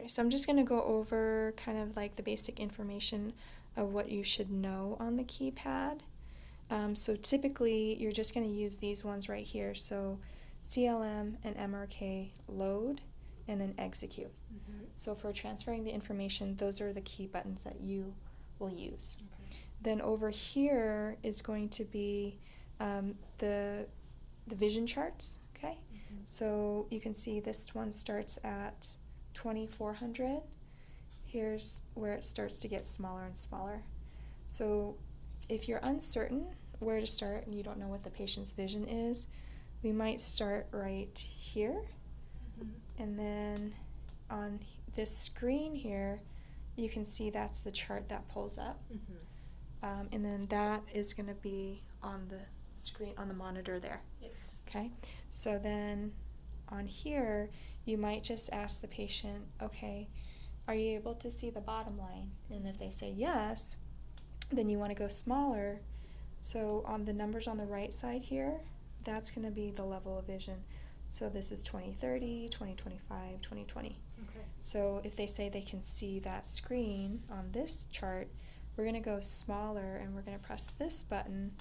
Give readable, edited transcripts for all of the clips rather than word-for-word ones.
Okay, so I'm just going to go over kind of like the basic information of what you should know on the keypad. So typically you're just going to use these ones right here. So CLM and MRK, load, and then execute. Mm-hmm. So for transferring the information, those are the key buttons that you will use. Okay. Then over here is going to be the vision charts, okay? Mm-hmm. So you can see this one starts at 2400. Here's where it starts to get smaller and smaller. So if you're uncertain where to start and you don't know what the patient's vision is, we might start right here. Mm-hmm. And then on this screen here, you can see that's the chart that pulls up. Mm-hmm. And then that is going to be on the screen, on the monitor there. Yes. Okay, so then on here, you might just ask the patient, okay, are you able to see the bottom line? And if they say yes, then you want to go smaller. So on the numbers on the right side here, that's going to be the level of vision. So this is 20/30, 20/25, 20/20. Okay. So if they say they can see that screen on this chart, we're going to go smaller and we're going to press this button,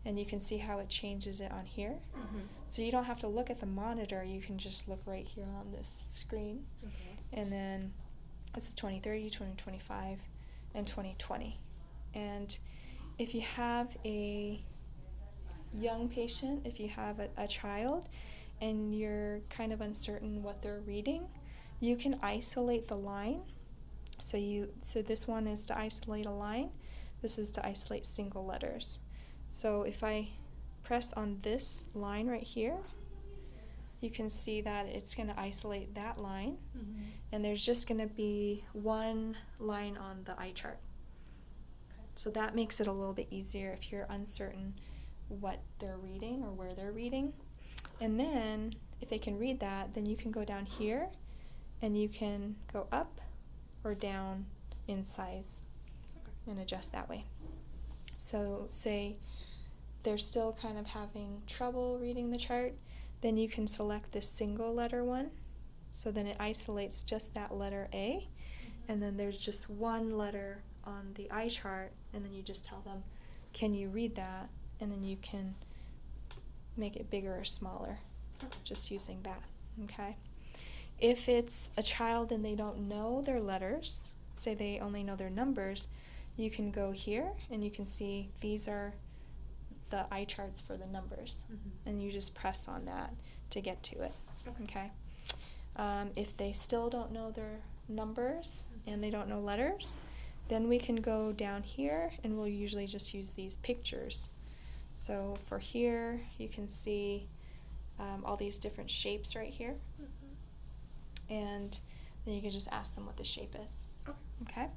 and you can see how it changes it on here. Mm-hmm. So you don't have to look at the monitor, you can just look right here on this screen. Okay. And then this is 20/30, 20/25, and 20/20. And if you have a young patient, if you have a child, and you're kind of uncertain what they're reading, you can isolate the line. So this one is to isolate a line. This is to isolate single letters. So if I press on this line right here, you can see that it's going to isolate that line. Mm-hmm. And there's just going to be one line on the eye chart. Okay. So that makes it a little bit easier if you're uncertain what they're reading or where they're reading. And then if they can read that, then you can go down here and you can go up or down in size and adjust that way. So say they're still kind of having trouble reading the chart, then you can select this single letter one. So then it isolates just that letter A, and then there's just one letter on the eye chart, and then you just tell them, can you read that? And then you can make it bigger or smaller just using that, okay? If it's a child and they don't know their letters, say they only know their numbers, you can go here and you can see these are the eye charts for the numbers. Mm-hmm. And you just press on that to get to it, Okay. If they still don't know their numbers and they don't know letters, then we can go down here and we'll usually just use these pictures. So for here, you can see all these different shapes right here. Mm-hmm. And then you can just ask them what the shape is. Okay. Okay?